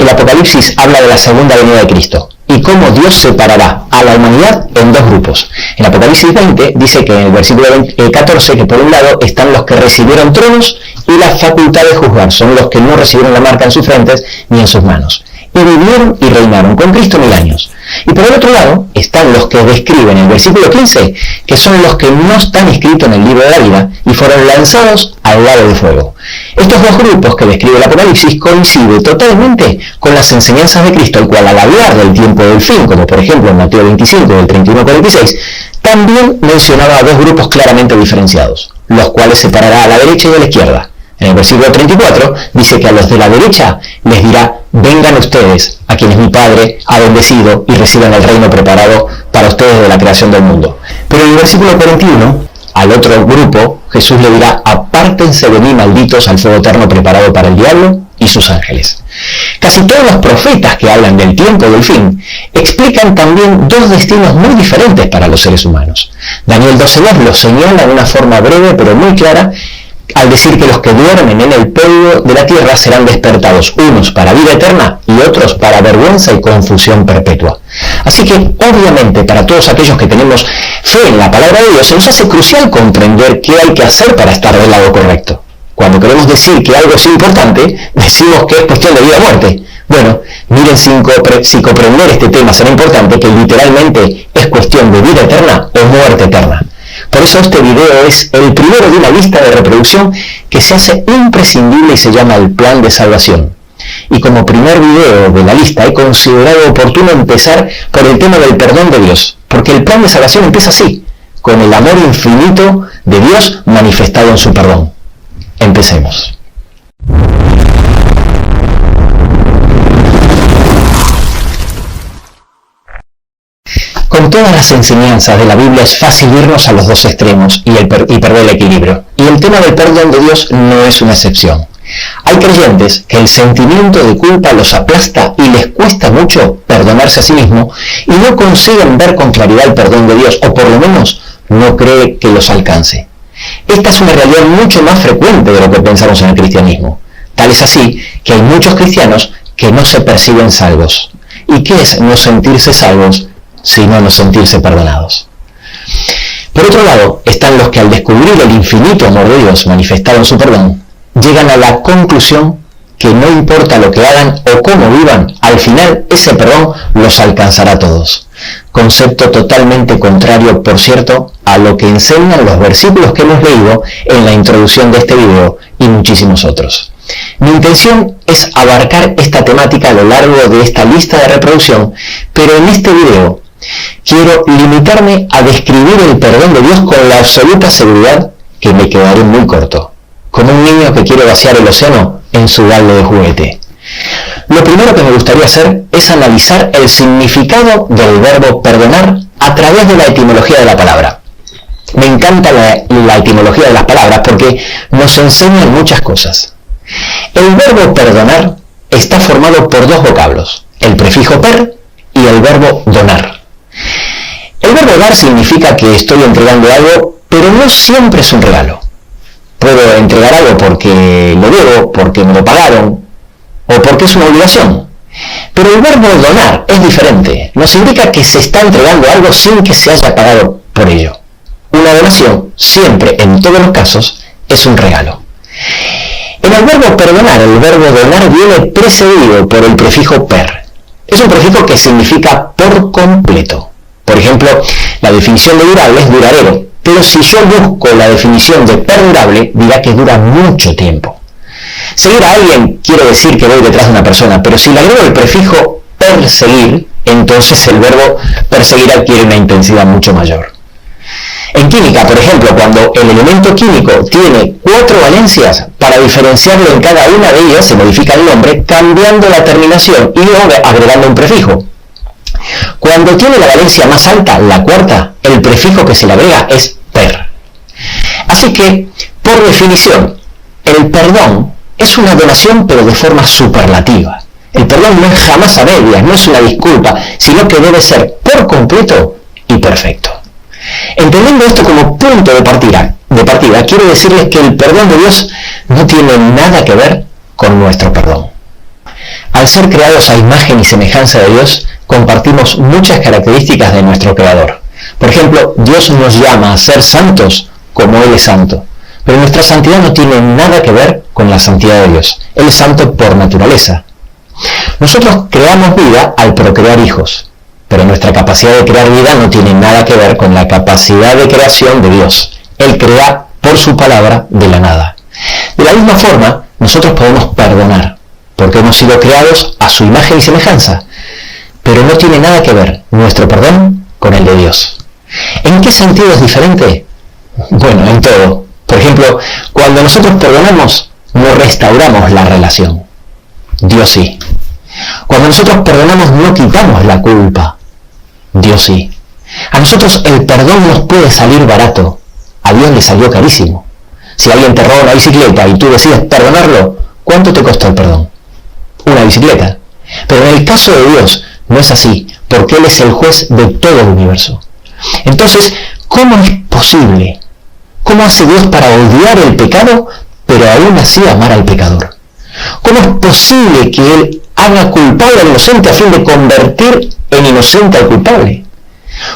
el Apocalipsis habla de la segunda venida de Cristo y cómo Dios separará a la humanidad en dos grupos. En Apocalipsis 20 dice que en el versículo 14 que por un lado están los que recibieron tronos y la facultad de juzgar, son los que no recibieron la marca en sus frentes ni en sus manos, y vivieron y reinaron con Cristo 1000 años. Y por el otro lado están los que describen en el versículo 15, que son los que no están escritos en el libro de la vida y fueron lanzados al lago de fuego. Estos dos grupos que describe el Apocalipsis coinciden totalmente con las enseñanzas de Cristo, el cual al hablar del tiempo del fin, como por ejemplo en Mateo 25, del 31 al 46, también mencionaba a dos grupos claramente diferenciados, los cuales separará a la derecha y a la izquierda. En el versículo 34 dice que a los de la derecha les dirá: vengan ustedes, a quienes mi Padre ha bendecido, y reciban el reino preparado para ustedes de la creación del mundo. Pero en el versículo 41, al otro grupo, Jesús le dirá: apártense de mí, malditos, al fuego eterno preparado para el diablo y sus ángeles. Casi todos los profetas que hablan del tiempo del fin explican también dos destinos muy diferentes para los seres humanos. Daniel 12:2 lo señala de una forma breve pero muy clara, al decir que los que duermen en el polvo de la tierra serán despertados, unos para vida eterna y otros para vergüenza y confusión perpetua. Así que, obviamente, para todos aquellos que tenemos fe en la palabra de Dios, se nos hace crucial comprender qué hay que hacer para estar del lado correcto. Cuando queremos decir que algo es importante, decimos que es cuestión de vida o muerte. Bueno, miren si comprender este tema será importante, que literalmente es cuestión de vida eterna o muerte eterna. Por eso este video es el primero de una lista de reproducción que se hace imprescindible y se llama el Plan de Salvación. Y como primer video de la lista he considerado oportuno empezar por el tema del perdón de Dios, porque el Plan de Salvación empieza así, con el amor infinito de Dios manifestado en su perdón. Empecemos. Con todas las enseñanzas de la Biblia es fácil irnos a los dos extremos y perder el equilibrio. Y el tema del perdón de Dios no es una excepción. Hay creyentes que el sentimiento de culpa los aplasta y les cuesta mucho perdonarse a sí mismos y no consiguen ver con claridad el perdón de Dios, o por lo menos no cree que los alcance. Esta es una realidad mucho más frecuente de lo que pensamos en el cristianismo. Tal es así que hay muchos cristianos que no se perciben salvos. ¿Y qué es no sentirse salvos sino no sentirse perdonados? Por otro lado, están los que al descubrir el infinito amor de Dios manifestado en su perdón, llegan a la conclusión que no importa lo que hagan o cómo vivan, al final ese perdón los alcanzará a todos. Concepto totalmente contrario, por cierto, a lo que enseñan los versículos que hemos leído en la introducción de este video y muchísimos otros. Mi intención es abarcar esta temática a lo largo de esta lista de reproducción, pero en este video quiero limitarme a describir el perdón de Dios con la absoluta seguridad que me quedaré muy corto, como un niño que quiere vaciar el océano en su balde de juguete. Lo primero que me gustaría hacer es analizar el significado del verbo perdonar a través de la etimología de la palabra. Me encanta la etimología de las palabras porque nos enseñan muchas cosas. El verbo perdonar está formado por dos vocablos, el prefijo per y el verbo donar. El verbo dar significa que estoy entregando algo, pero no siempre es un regalo. Puedo entregar algo porque lo debo, porque me lo pagaron, o porque es una obligación. Pero el verbo donar es diferente. Nos indica que se está entregando algo sin que se haya pagado por ello. Una donación, siempre, en todos los casos, es un regalo. En el verbo perdonar, el verbo donar viene precedido por el prefijo per. Es un prefijo que significa por completo. Por ejemplo, la definición de durable es duradero, pero si yo busco la definición de perdurable, dirá que dura mucho tiempo. Seguir a alguien quiere decir que voy detrás de una persona, pero si le agrego el prefijo perseguir, entonces el verbo perseguir adquiere una intensidad mucho mayor. En química, por ejemplo, cuando el elemento químico tiene 4 valencias, para diferenciarlo en cada una de ellas se modifica el nombre cambiando la terminación y luego agregando un prefijo. Cuando tiene la valencia más alta, la cuarta, el prefijo que se le agrega es per. Así que, por definición, el perdón es una donación pero de forma superlativa. El perdón no es jamás a medias, no es una disculpa, sino que debe ser por completo y perfecto. Entendiendo esto como punto de partida, quiero decirles que el perdón de Dios no tiene nada que ver con nuestro perdón. Al ser creados a imagen y semejanza de Dios, compartimos muchas características de nuestro Creador. Por ejemplo, Dios nos llama a ser santos como Él es santo. Pero nuestra santidad no tiene nada que ver con la santidad de Dios. Él es santo por naturaleza. Nosotros creamos vida al procrear hijos, pero nuestra capacidad de crear vida no tiene nada que ver con la capacidad de creación de Dios. Él crea por su palabra de la nada. De la misma forma, nosotros podemos perdonar, porque hemos sido creados a su imagen y semejanza, pero no tiene nada que ver nuestro perdón con el de Dios. ¿En qué sentido es diferente? Bueno, en todo. Por ejemplo, cuando nosotros perdonamos, no restauramos la relación. Dios sí. Cuando nosotros perdonamos, no quitamos la culpa. Dios sí. A nosotros el perdón nos puede salir barato. A Dios le salió carísimo. Si alguien te roba una bicicleta y tú decides perdonarlo, ¿cuánto te costó el perdón? Una bicicleta. Pero en el caso de Dios no es así, porque Él es el juez de todo el universo. Entonces, ¿cómo es posible? ¿Cómo hace Dios para odiar el pecado, pero aún así amar al pecador? ¿Cómo es posible que Él haga culpable al inocente a fin de convertir en inocente al culpable?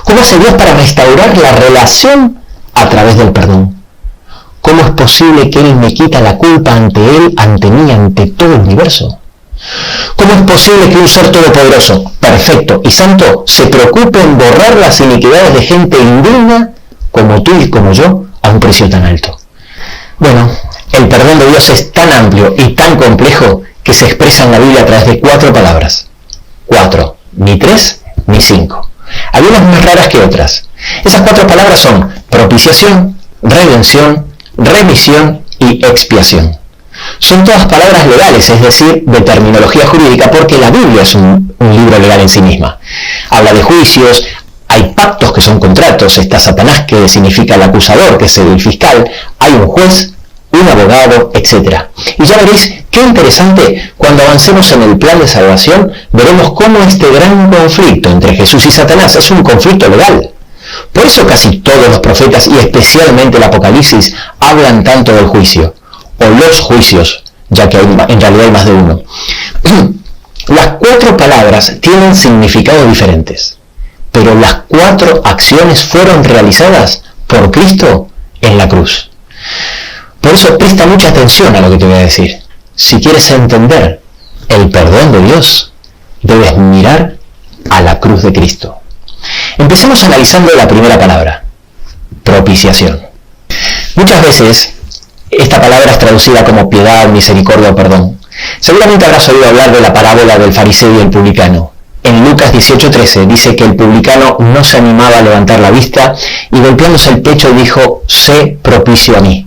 ¿Cómo hace Dios para restaurar la relación a través del perdón? ¿Cómo es posible que Él me quita la culpa ante Él, ante mí, ante todo el universo? ¿Cómo es posible que un ser todopoderoso, perfecto y santo se preocupe en borrar las iniquidades de gente indigna como tú y como yo a un precio tan alto? Bueno, el perdón de Dios es tan amplio y tan complejo que se expresa en la Biblia a través de 4 palabras. 4, ni 3, ni 5. Algunas más raras que otras. Esas 4 palabras son propiciación, redención, remisión y expiación. Son todas palabras legales, es decir, de terminología jurídica, porque la Biblia es un libro legal en sí misma. Habla de juicios, hay pactos que son contratos, está Satanás, que significa el acusador, que es el fiscal, hay un juez, un abogado, etc. Y ya veréis qué interesante, cuando avancemos en el plan de salvación, veremos cómo este gran conflicto entre Jesús y Satanás es un conflicto legal. Por eso casi todos los profetas, y especialmente el Apocalipsis, hablan tanto del juicio, o los juicios, ya que en realidad hay más de uno. Las 4 palabras tienen significados diferentes, pero las 4 acciones fueron realizadas por Cristo en la cruz. Por eso presta mucha atención a lo que te voy a decir. Si quieres entender el perdón de Dios, debes mirar a la cruz de Cristo. Empecemos analizando la primera palabra, propiciación. Muchas veces esta palabra es traducida como piedad, misericordia o perdón. Seguramente habrás oído hablar de la parábola del fariseo y el publicano. En Lucas 18:13 dice que el publicano no se animaba a levantar la vista y golpeándose el pecho dijo, sé propicio a mí.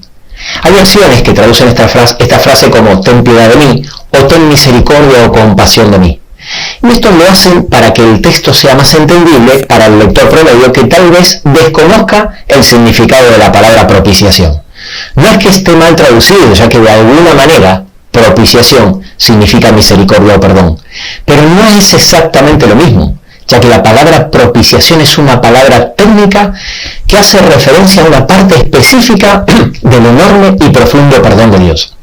Hay versiones que traducen esta frase como ten piedad de mí o ten misericordia o compasión de mí. Y esto lo hacen para que el texto sea más entendible para el lector promedio que tal vez desconozca el significado de la palabra propiciación. No es que esté mal traducido, ya que de alguna manera propiciación significa misericordia o perdón, pero no es exactamente lo mismo, ya que la palabra propiciación es una palabra técnica que hace referencia a una parte específica del enorme y profundo perdón de Dios.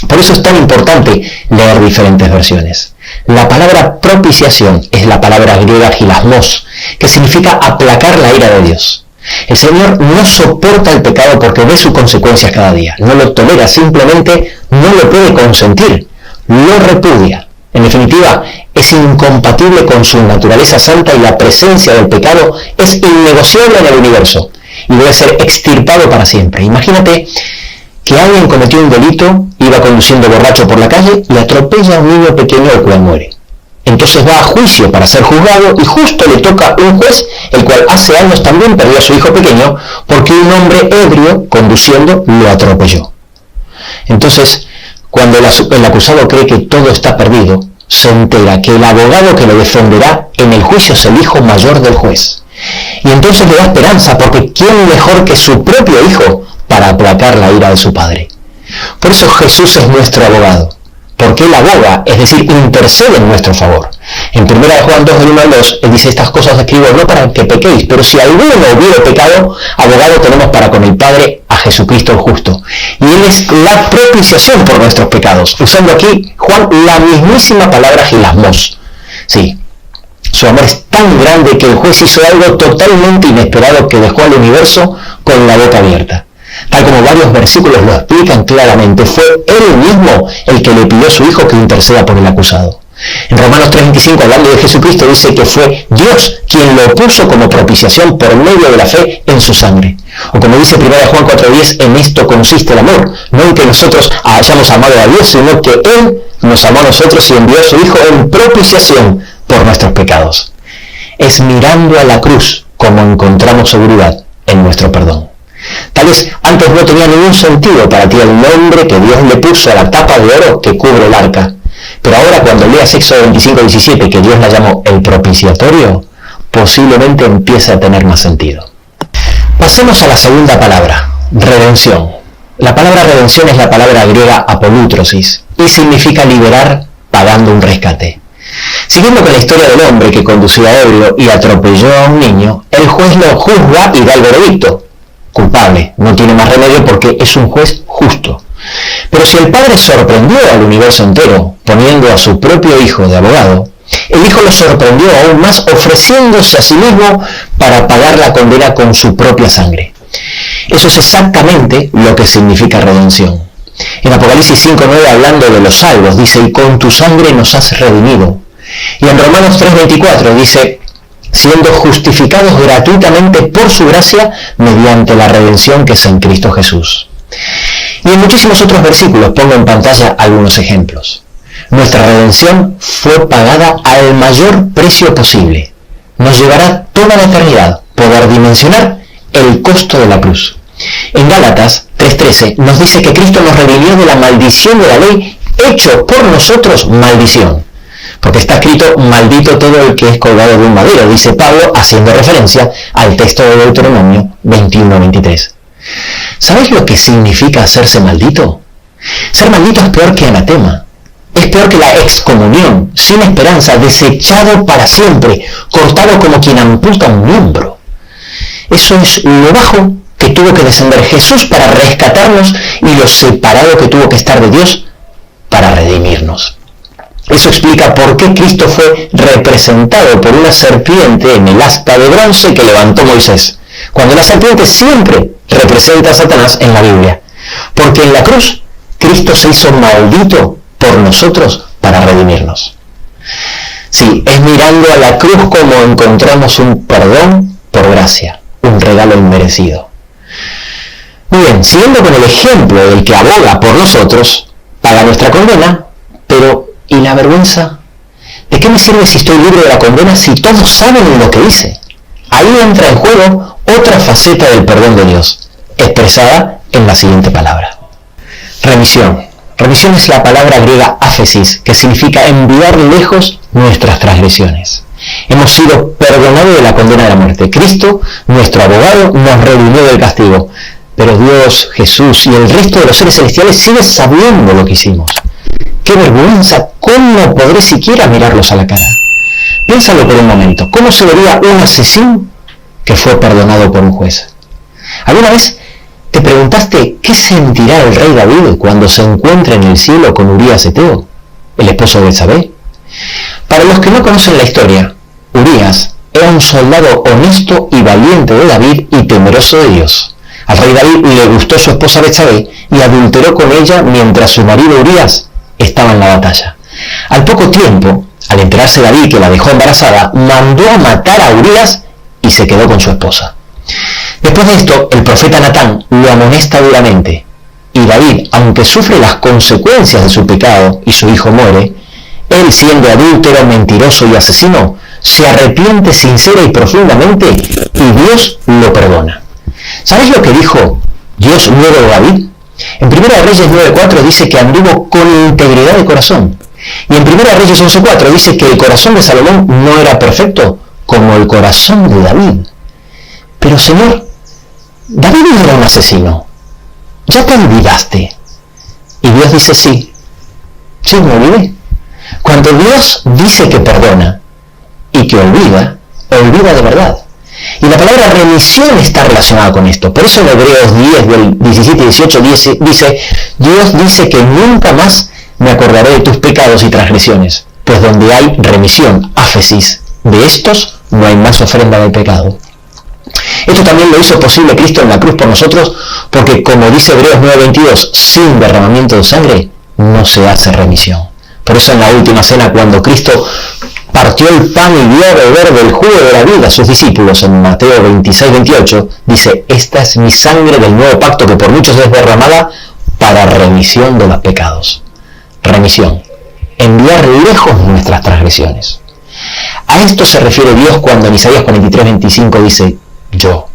Por eso es tan importante leer diferentes versiones. La palabra propiciación es la palabra griega hilasmos, que significa aplacar la ira de Dios. El Señor no soporta el pecado porque ve sus consecuencias cada día. No lo tolera, simplemente no lo puede consentir. Lo repudia. En definitiva, es incompatible con su naturaleza santa y la presencia del pecado es innegociable en el universo y debe ser extirpado para siempre. Imagínate que alguien cometió un delito, iba conduciendo borracho por la calle y atropella a un niño pequeño el cual muere. Entonces va a juicio para ser juzgado y justo le toca un juez, el cual hace años también perdió a su hijo pequeño porque un hombre ebrio conduciendo lo atropelló. Entonces, cuando el acusado cree que todo está perdido, se entera que el abogado que lo defenderá en el juicio es el hijo mayor del juez. Y entonces le da esperanza, porque ¿quién mejor que su propio hijo para aplacar la ira de su padre? Por eso Jesús es nuestro abogado, porque Él aboga, es decir, intercede en nuestro favor. En 1 Juan 2, del 1 al 2, Él dice, estas cosas escribo no para que pequéis, pero si alguno hubiere pecado, abogado tenemos para con el Padre a Jesucristo el justo. Y Él es la propiciación por nuestros pecados. Usando aquí, Juan, la mismísima palabra hilasmos. Sí, su amor es tan grande que el juez hizo algo totalmente inesperado que dejó al universo con la boca abierta. Tal como varios versículos lo explican claramente, fue Él mismo el que le pidió a su Hijo que interceda por el acusado. En Romanos 3:25, hablando de Jesucristo, dice que fue Dios quien lo puso como propiciación por medio de la fe en su sangre. O como dice 1 Juan 4:10, en esto consiste el amor, no en que nosotros hayamos amado a Dios, sino que Él nos amó a nosotros y envió a su Hijo en propiciación por nuestros pecados. Es mirando a la cruz como encontramos seguridad en nuestro perdón. Tal vez antes no tenía ningún sentido para ti el nombre que Dios le puso a la tapa de oro que cubre el arca. Pero ahora cuando leas Éxodo 25:17, que Dios la llamó el propiciatorio, posiblemente empiece a tener más sentido. Pasemos a la segunda palabra, redención. La palabra redención es la palabra griega apolútrosis y significa liberar pagando un rescate. Siguiendo con la historia del hombre que conducía ebrio y atropelló a un niño, el juez lo juzga y da el veredicto. Culpable, no tiene más remedio porque es un juez justo. Pero si el padre sorprendió al universo entero, poniendo a su propio hijo de abogado, el hijo lo sorprendió aún más ofreciéndose a sí mismo para pagar la condena con su propia sangre. Eso es exactamente lo que significa redención. En Apocalipsis 5:9, hablando de los salvos, dice, y con tu sangre nos has redimido. Y en Romanos 3:24 dice, siendo justificados gratuitamente por su gracia mediante la redención que es en Cristo Jesús. Y en muchísimos otros versículos pongo en pantalla algunos ejemplos. Nuestra redención fue pagada al mayor precio posible. Nos llevará toda la eternidad poder dimensionar el costo de la cruz. En Gálatas 3:13 nos dice que Cristo nos redimió de la maldición de la ley, hecho por nosotros maldición. Porque está escrito, maldito todo el que es colgado de un madero, dice Pablo, haciendo referencia al texto de Deuteronomio 21:23. ¿Sabes lo que significa hacerse maldito? Ser maldito es peor que anatema. Es peor que la excomunión, sin esperanza, desechado para siempre, cortado como quien amputa un miembro. Eso es lo bajo que tuvo que descender Jesús para rescatarnos y lo separado que tuvo que estar de Dios para redimirnos. Eso explica por qué Cristo fue representado por una serpiente en el asta de bronce que levantó Moisés, cuando la serpiente siempre representa a Satanás en la Biblia. Porque en la cruz, Cristo se hizo maldito por nosotros para redimirnos. Sí, es mirando a la cruz como encontramos un perdón por gracia, un regalo inmerecido. Muy bien, siguiendo con el ejemplo del que aboga por nosotros, paga nuestra condena, pero ¿y la vergüenza? ¿De qué me sirve si estoy libre de la condena si todos saben lo que hice? Ahí entra en juego otra faceta del perdón de Dios, expresada en la siguiente palabra. Remisión. Remisión es la palabra griega áfesis, que significa enviar lejos nuestras transgresiones. Hemos sido perdonados de la condena de la muerte. Cristo, nuestro abogado, nos redimió del castigo. Pero Dios, Jesús y el resto de los seres celestiales siguen sabiendo lo que hicimos. ¡Qué vergüenza! ¿Cómo podré siquiera mirarlos a la cara? Piénsalo por un momento. ¿Cómo se vería un asesino que fue perdonado por un juez? ¿Alguna vez te preguntaste qué sentirá el rey David cuando se encuentra en el cielo con Urías Eteo, el esposo de Betsabé? Para los que no conocen la historia, Urías era un soldado honesto y valiente de David y temeroso de Dios. Al rey David le gustó su esposa Betsabé y adulteró con ella mientras su marido Urías estaba en la batalla. Al poco tiempo, al enterarse David que la dejó embarazada, mandó a matar a Urías y se quedó con su esposa. Después de esto, el profeta Natán lo amonesta duramente, y David, aunque sufre las consecuencias de su pecado y su hijo muere, él, siendo adúltero, mentiroso y asesino, se arrepiente sincera y profundamente y Dios lo perdona. ¿Sabes lo que dijo Dios luego de David? En 1 Reyes 9:4 dice que anduvo con integridad de corazón. Y en 1 Reyes 11:4 dice que el corazón de Salomón no era perfecto como el corazón de David. Pero Señor, David no era un asesino. ¿Ya te olvidaste? Y Dios dice sí. Sí, me olvidé. Cuando Dios dice que perdona y que olvida, olvida de verdad. Y la palabra remisión está relacionada con esto. Por eso en Hebreos 10, del 17 y 18 dice, Dios dice que nunca más me acordaré de tus pecados y transgresiones, pues donde hay remisión, áfesis, de estos no hay más ofrenda del pecado. Esto también lo hizo posible Cristo en la cruz por nosotros, porque como dice Hebreos 9:22, sin derramamiento de sangre no se hace remisión. Por eso en la última cena, cuando Cristo partió el pan y dio a beber del jugo de la vida a sus discípulos, en Mateo 26:28, dice, esta es mi sangre del nuevo pacto que por muchos es derramada para remisión de los pecados. Remisión. Enviar lejos nuestras transgresiones. A esto se refiere Dios cuando en Isaías 43:25 dice, yo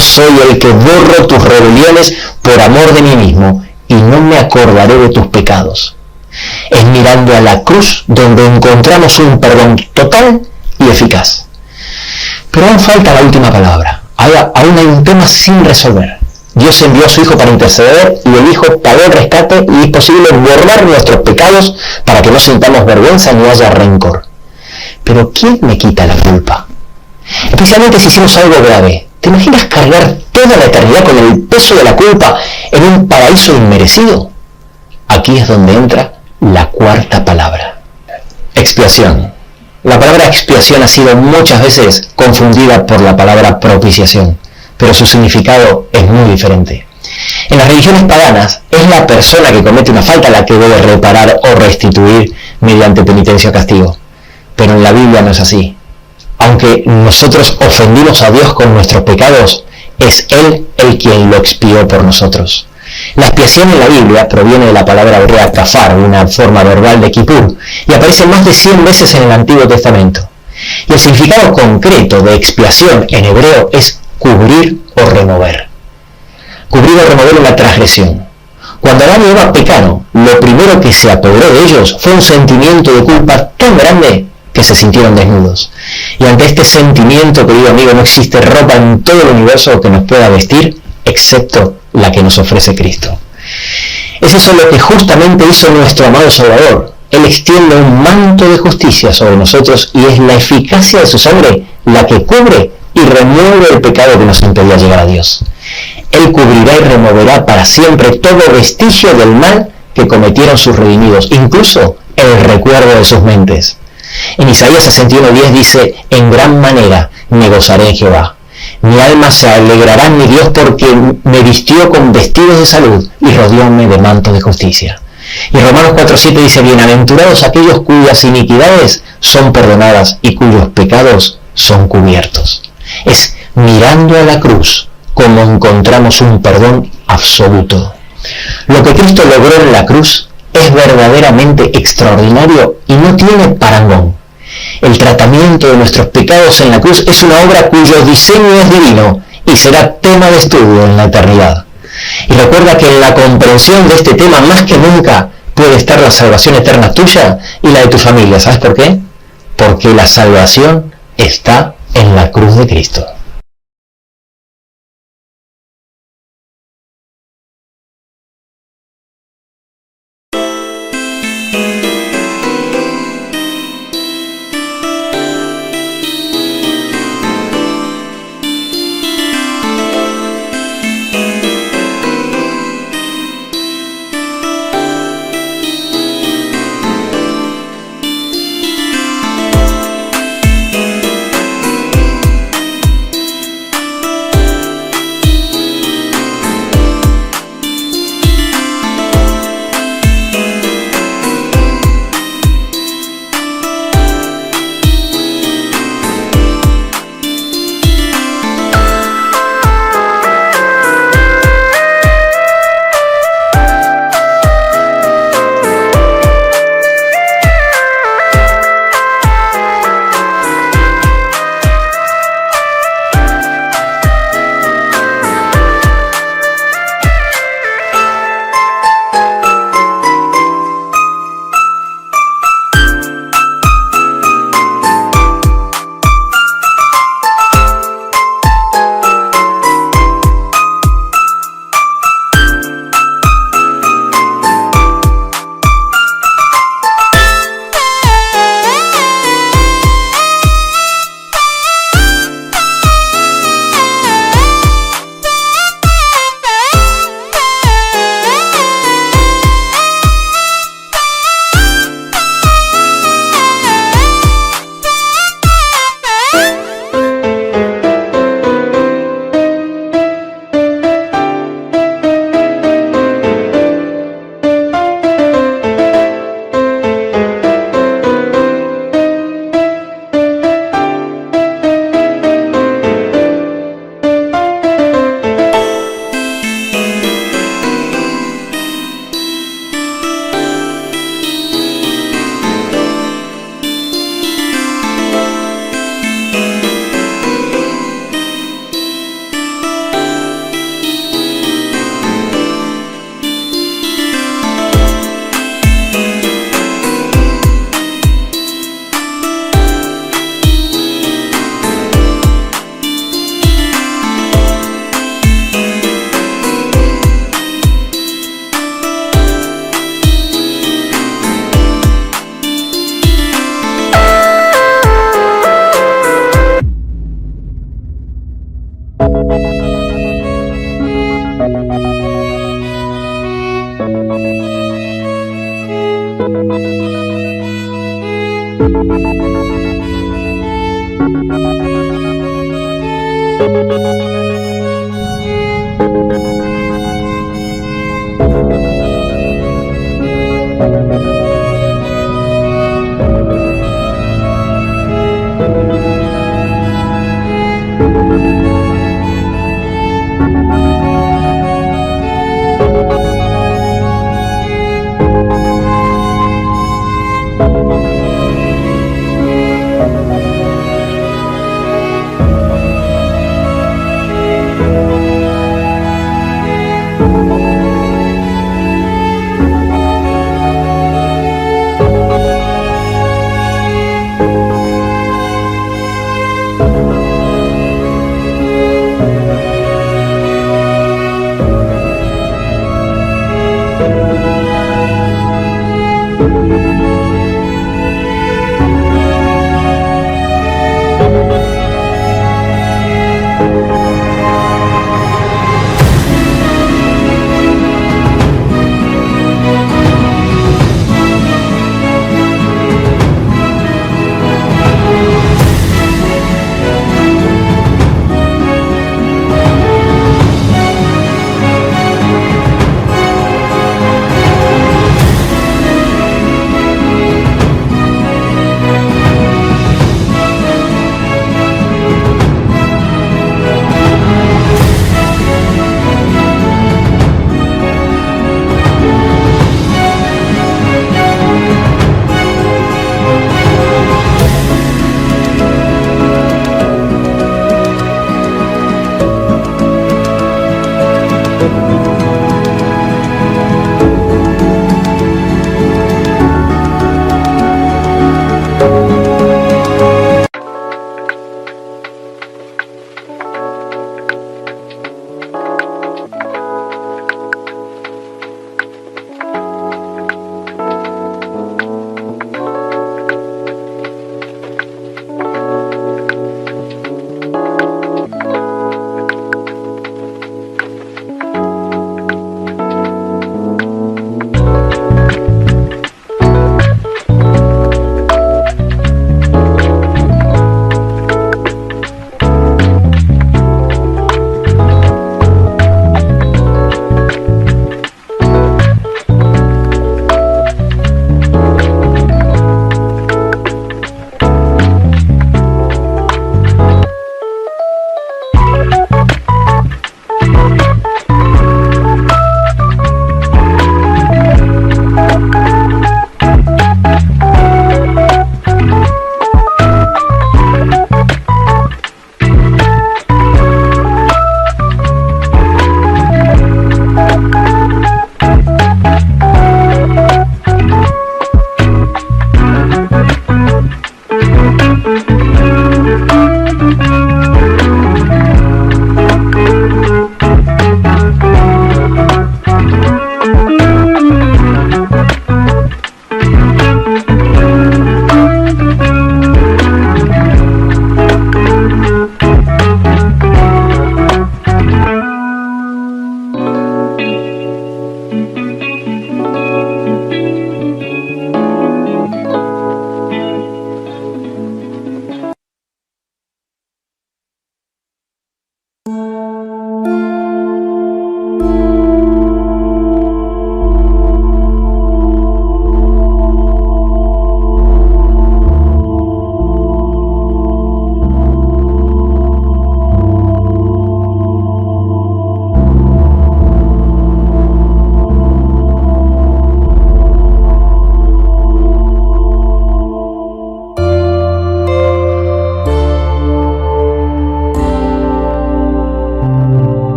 soy el que borro tus rebeliones por amor de mí mismo y no me acordaré de tus pecados. Es mirando a la cruz donde encontramos un perdón total y eficaz. Pero aún falta la última palabra. Aún hay un tema sin resolver. Dios envió a su Hijo para interceder y el Hijo pagó el rescate y es posible borrar nuestros pecados para que no sintamos vergüenza ni haya rencor. Pero ¿quién me quita la culpa? Especialmente si hicimos algo grave. ¿Te imaginas cargar toda la eternidad con el peso de la culpa en un paraíso inmerecido? Aquí es donde entra la cuarta palabra. Expiación. La palabra expiación ha sido muchas veces confundida por la palabra propiciación, pero su significado es muy diferente. En las religiones paganas es la persona que comete una falta la que debe reparar o restituir mediante penitencia o castigo. Pero en la Biblia no es así. Aunque nosotros ofendimos a Dios con nuestros pecados, es Él el quien lo expió por nosotros. La expiación en la Biblia proviene de la palabra hebrea kafar, una forma verbal de Kippur, y aparece más de 100 veces en el Antiguo Testamento. Y el significado concreto de expiación en hebreo es cubrir o remover. Cubrir o remover una transgresión. Cuando Adán y Eva pecaron, lo primero que se apoderó de ellos fue un sentimiento de culpa tan grande que se sintieron desnudos. Y ante este sentimiento, querido amigo, no existe ropa en todo el universo que nos pueda vestir, excepto la que nos ofrece Cristo. Es eso lo que justamente hizo nuestro amado Salvador. Él extiende un manto de justicia sobre nosotros y es la eficacia de su sangre la que cubre y remueve el pecado que nos impedía llegar a Dios. Él cubrirá y removerá para siempre todo vestigio del mal que cometieron sus redimidos, incluso el recuerdo de sus mentes. En Isaías 61:10 dice, en gran manera me gozaré en Jehová. Mi alma se alegrará en mi Dios porque me vistió con vestidos de salud y rodeóme de mantos de justicia. Y Romanos 4:7 dice, bienaventurados aquellos cuyas iniquidades son perdonadas y cuyos pecados son cubiertos. Es mirando a la cruz como encontramos un perdón absoluto. Lo que Cristo logró en la cruz es verdaderamente extraordinario y no tiene parangón. El tratamiento de nuestros pecados en la cruz es una obra cuyo diseño es divino y será tema de estudio en la eternidad. Y recuerda que en la comprensión de este tema más que nunca puede estar la salvación eterna tuya y la de tu familia. ¿Sabes por qué? Porque la salvación está en la cruz de Cristo.